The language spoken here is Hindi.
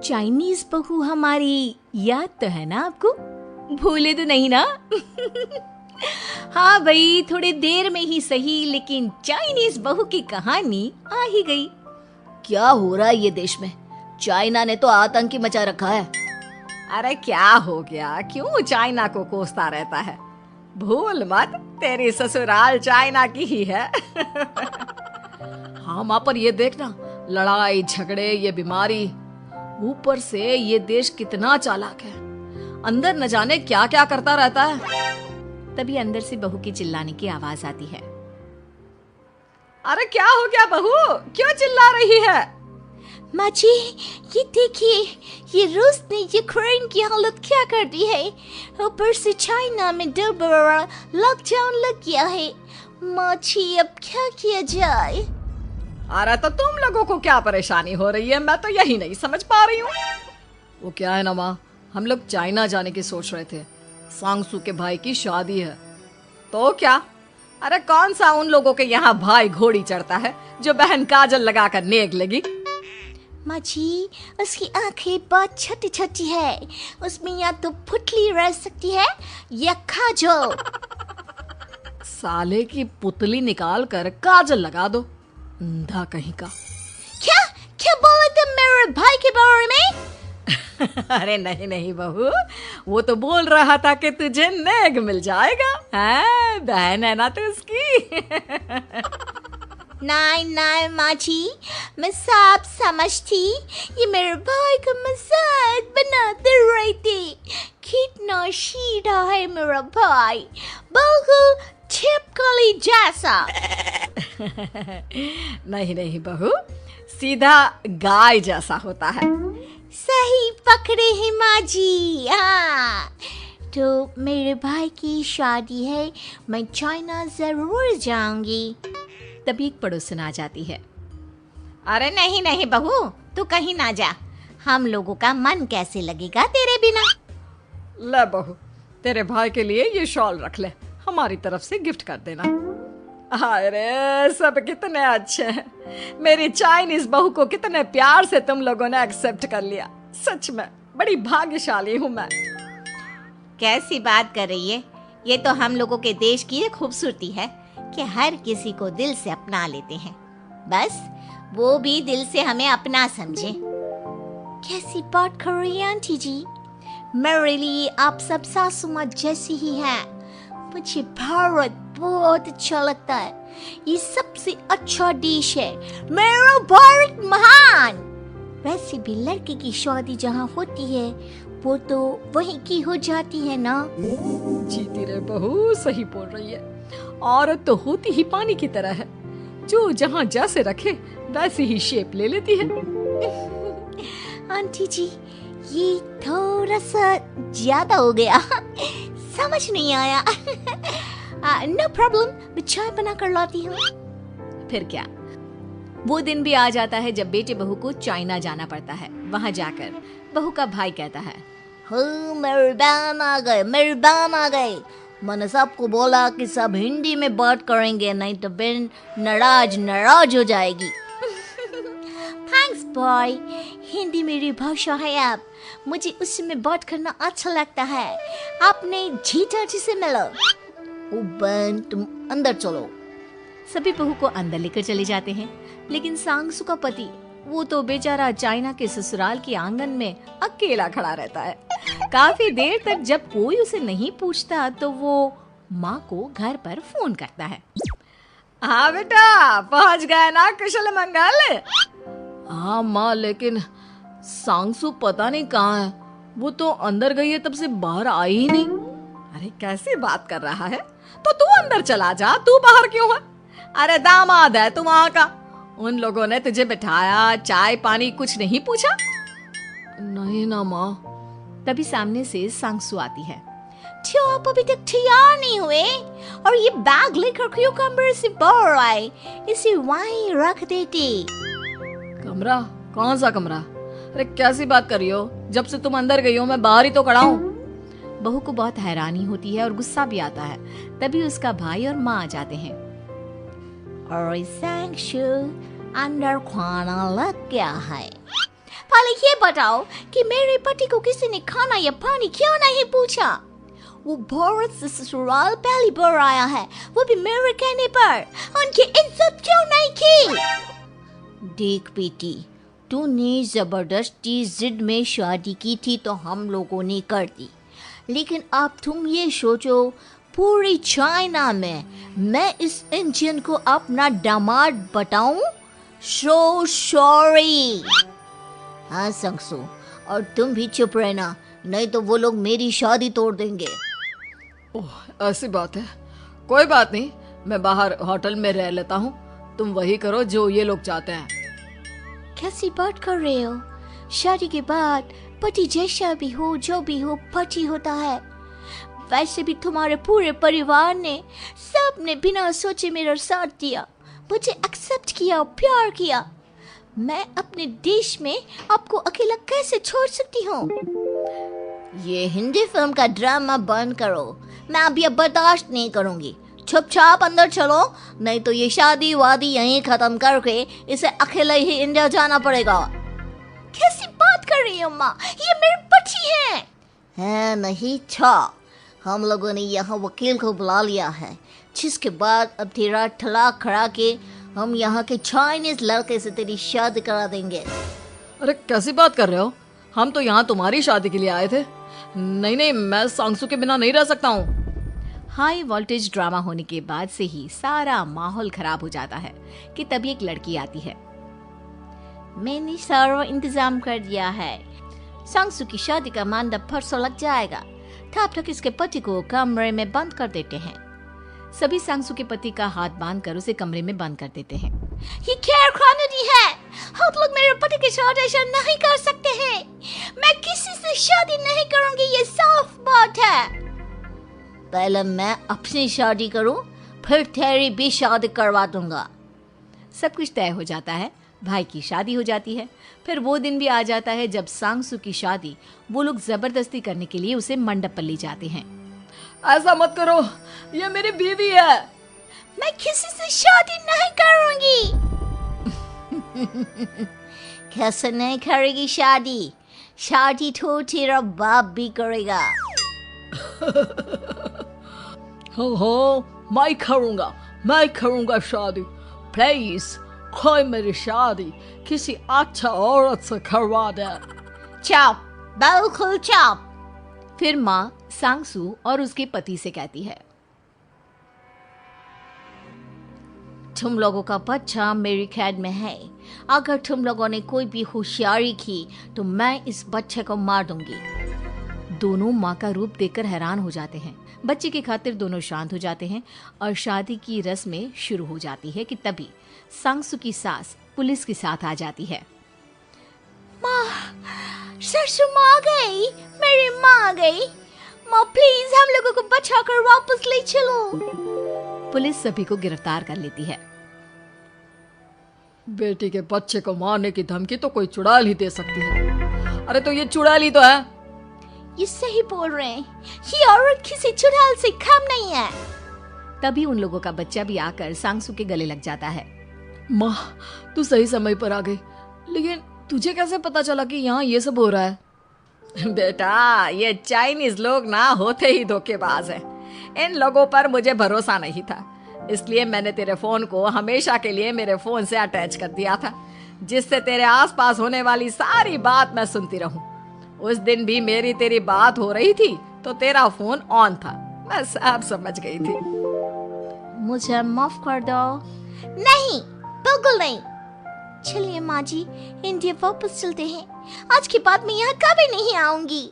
चाइनीज बहू हमारी याद तो है ना आपको? भूले तो नहीं ना? हाँ भाई, थोड़ी देर में ही सही, लेकिन चाइनीज बहू की कहानी आ ही गई। क्या हो रहा है ये देश में? चाइना ने तो आतंक ही मचा रखा है। अरे क्या हो गया, क्यों चाइना को कोसता रहता है? भूल मत, तेरी ससुराल चाइना की ही है। हाँ माँ, पर ये देखना, लड़ाई झगड़े, ये बीमारी, ऊपर से ये देश कितना चालाक है, अंदर न जाने क्या क्या करता रहता है। तभी अंदर से बहू की चिल्लाने की आवाज आती है। अरे क्या हो गया बहू, क्यों चिल्ला रही है? माँ जी, ये देखिए, ये रूस ने यूक्रेन की हालत क्या कर दी है। ऊपर से चाइना में 2 बड़ा लॉकडाउन लग गया है। माँ जी, अब क्या किया जाए? अरे तो तुम लोगों को क्या परेशानी हो रही है, मैं तो यही नहीं समझ पा रही हूँ। वो क्या है ना माँ, हम लोग चाइना जाने की सोच रहे थे, सांगसू के भाई की शादी है। तो क्या? अरे कौन सा उन लोगों के यहाँ भाई घोड़ी चढ़ता है जो बहन काजल लगाकर नेक लगी? माँ जी, उसकी आंखें बहुत छोटी छोटी है, उसमें या तो पुतली रह सकती है या काजल। साले की पुतली निकाल कर काजल लगा दो, अंधा कहीं का। क्या क्या बोले तुम मेरे भाई के बारे में? अरे नहीं नहीं बहू, वो तो बोल रहा था कि तुझे नेग मिल जाएगा। हैं, बहन है ना तू उसकी। नहीं नहीं माँ जी, मैं सब समझती, ये मेरे भाई का मजाक बनाते रहते। कितना सीधा है मेरा भाई, बिल्कुल छिपकली जैसा। नहीं नहीं बहू, सीधा गाय जैसा होता है। सही पकड़े हैं माँ जी। हाँ, तो मेरे भाई की शादी है, मैं चाइना जरूर जाऊंगी। तभी एक पड़ोसन आ जाती है। अरे नहीं नहीं बहू, तू कहीं ना जा, हम लोगों का मन कैसे लगेगा तेरे बिना। ले बहू, तेरे भाई के लिए ये शॉल रख ले, हमारी तरफ से गिफ्ट कर देना। अरे सब कितने अच्छे हैं, मेरी चाइनीज बहू को कितने प्यार से तुम लोगों ने एक्सेप्ट कर लिया। सच में बड़ी भाग्यशाली हूँ मैं। कैसी बात कर रही है? ये तो हम लोगों के देश की एक खूबसूरती है कि हर किसी को दिल से अपना लेते हैं, बस वो भी दिल से हमें अपना समझे। कैसी बात कर रही है आंटी जी? मेरे लिए आप सब सासू माँ जैसी ही हैं। मुझे भारत बहुत अच्छा लगता है, ये सबसे अच्छा देश है, मेरा भारत महान। वैसे भी लड़के की शादी जहाँ होती है वो तो वहीं की हो जाती है ना। जीती रे बहू, सही बोल रही है। औरत तो होती ही पानी की तरह है, जो जहाँ जैसे रखे वैसी ही शेप ले लेती है। आंटी जी, ये थोड़ा सा ज्यादा हो गया, समझ नहीं आया। नो प्रॉब्लम, मैं चाय बना कर लाती हूँ। फिर क्या, वो दिन भी आ जाता है जब बेटे बहू को चाइना जाना पड़ता है। वहाँ जाकर बहू का भाई कहता है, मेहरबान आ गए, मेहरबान आ गए। मैंने सबको बोला कि सब हिंदी में बात करेंगे, नहीं तो बहन नाराज हो जाएगी। थैंक्स बॉय, हिंदी मेरी भाषा है। आप मुझे उसमें बात करना अच्छा लगता है। आपने जीजा जी से मिलो। ओ बहन, तुम अंदर चलो। सभी बहू को अंदर लेकर चले जाते हैं, लेकिन सांगसू का पति, वो तो बेचारा चाइना के ससुराल के आंगन में अकेला खड़ा रहता है। काफी देर तक जब कोई उसे नहीं पूछता तो वो माँ को घर पर फोन करता है। हाँ बेटा, पहुँच गए ना कुशल मंगल? हाँ माँ, लेकिन सांगसू पता नहीं कहाँ है, वो तो अंदर गई है, तब से बाहर आई ही नहीं। अरे कैसी बात कर रहा है, तो तू अंदर चला जा, तू बाहर क्यों है? अरे दामाद है तू वहाँ का, उन लोगों ने तुझे बिठाया, चाय पानी कुछ नहीं पूछा? नहीं ना माँ। तभी सामने से सांगसू आती है। क्यों आप अभी तक तैयार नहीं हुए? और ये बैग लेकर क्यों कमरे से बाहर आए? इसे वहीं रख देते। कमरा? कौन सा कमरा? अरे कैसी बात कर रही हो, जब से तुम अंदर गई हो मैं बाहर ही तो खड़ा हूँ। बहू को बहुत हैरानी होती है और गुस्सा भी आता है। तभी उसका भाई और माँ आ जाते हैं। और सांगसू, अंदर खाना लग गया है। पहले ये बताओ कि मेरे पति को किसी ने खाना या पानी क्यों नहीं पूछा? वो भारत से ससुराल पहली बार आया है, वो भी मेरे कहने पर। उनकी इज्जत क्यों नहीं की? देख बेटी, तूने जबरदस्ती जिद में शादी की थी तो हम लोगों ने कर दी, लेकिन अब तुम ये सोचो, पूरी चाइना में मैं इस इंडियन को अपना दामाद बताऊं? So sorry। हाँ संगसू, और तुम भी चुप रहना, नहीं तो वो लोग मेरी शादी तोड़ देंगे। ओह, ऐसी बात है। कोई बात नहीं, मैं बाहर होटल में रह लेता हूँ, तुम वही करो जो ये लोग चाहते हैं। कैसी बात कर रहे हो? शादी के बाद पति जैसा भी हो, जो भी हो, पति होता है। वैसे भी तुम्हारे पूरे परिवार ने, सबने बिना सोचे मेरा साथ दिया, मुझे एक्सेप्ट किया, प्यार किया। मैं अपने देश में आपको अकेला कैसे छोड़ सकती हूँ? ये हिंदी फिल्म का ड्रामा बंद करो, मैं अभी अब बर्दाश्त नहीं करूँगी। चुपचाप अंदर चलो, नहीं तो ये शादी वादी यहीं खत्म करके इसे अकेले ही इंडिया जाना पड़ेगा। कैसी बात कर रही हो माँ? ये मेरे पति हैं। नहीं था, हम लोगों ने यहाँ वकील को बुला लिया है, जिसके बाद अब तेरा तलाक करा के हम यहाँ के चाइनीज लड़के से तेरी शादी करा देंगे। अरे कैसी बात कर रहे हो? हम तो यहाँ तुम्हारी शादी के लिए आए थे। नहीं नहीं, मैं सांगसू के बिना नहीं रह सकता हूँ। हाई वोल्टेज ड्रामा होने के बाद से ही सारा माहौल खराब हो जाता है कि तभी एक लड़की आती है। मैंने सारा इंतजाम कर दिया है, सांगसू की शादी का मंडप परसों लग जाएगा, तब तक इसके पति को कमरे में बंद कर देते हैं। सभी सांगसू के पति का हाथ बांधकर उसे कमरे में बंद कर देते हैं। ये क्या कानूनी है? आप लोग मेरे पति के साथ ऐसा नहीं कर सकते हैं। मैं किसी से शादी नहीं करूंगी, ये साफ बात है। पहले मैं अपनी शादी करूं, फिर तेरी भी शादी करवा दूंगा। सब कुछ तय हो जाता है, भाई की शादी हो जाती है। फिर वो दिन भी आ जाता है जब सांगसू की शादी वो लोग जबरदस्ती करने के लिए उसे मंडप पर ले जाते हैं। ऐसा मत करो, ये मेरी बीवी है। मैं किसी से शादी नहीं करूंगी। कैसे नहीं करेगी शादी? शादी तो तेरा बाप भी करेगा। हो, मैं करूंगा शादी। प्लीज कोई मेरी शादी किसी अच्छा औरत से करवा दे। चुप, बिल्कुल चुप। फिर माँ सांगसू और उसके पति से कहती है, तुम लोगों का बच्चा मेरी कैद में है। अगर तुम लोगों ने कोई भी होशियारी की तो मैं इस बच्चे को मार दूंगी। दोनों माँ का रूप देखकर हैरान हो जाते हैं। बच्चे की खातिर दोनों शांत हो जाते हैं और शादी की रस्में शुरू हो जाती है कि तभी सांगसू की सास पुलिस के साथ आ जाती है। माँ, सरसू माँ आ गई, मेरी माँ आ गई। माँ प्लीज हम लोगों को बचाकर वापस ले चलो। पुलिस सभी को गिरफ्तार कर लेती है। बेटी के बच्चे को मारने की धमकी तो कोई चुड़ैल ही दे सकती है। अरे तो ये चुड़ैल ही तो है। ये सही बोल रहे हैं, ये औरत किसी चुड़ैल से कम नहीं है। तभी उन लोगों का बच्चा भी आकर सांगसू के गले लग जाता है। माँ, तू सही समय पर आ गई, लेकिन तुझे कैसे पता चला कि यहाँ ये सब हो रहा है? बेटा, ये चाइनीज लोग ना होते ही धोखेबाज हैं। इन लोगों पर मुझे भरोसा नहीं था, इसलिए मैंने तेरे फोन को हमेशा के लिए मेरे फोन से अटैच कर दिया था, जिससे तेरे आसपास होने वाली सारी बात मैं सुनती रहूं। उस दिन भी मेरी तेरी बात हो रही थी तो तेरा फोन ऑन था, मैं सब समझ गई थी। मुझे माफ कर दो। नहीं, बिल्कुल नहीं। चलिए माँ जी, इंडिया वापस चलते हैं। आज के बाद मैं यहाँ कभी नहीं आऊंगी।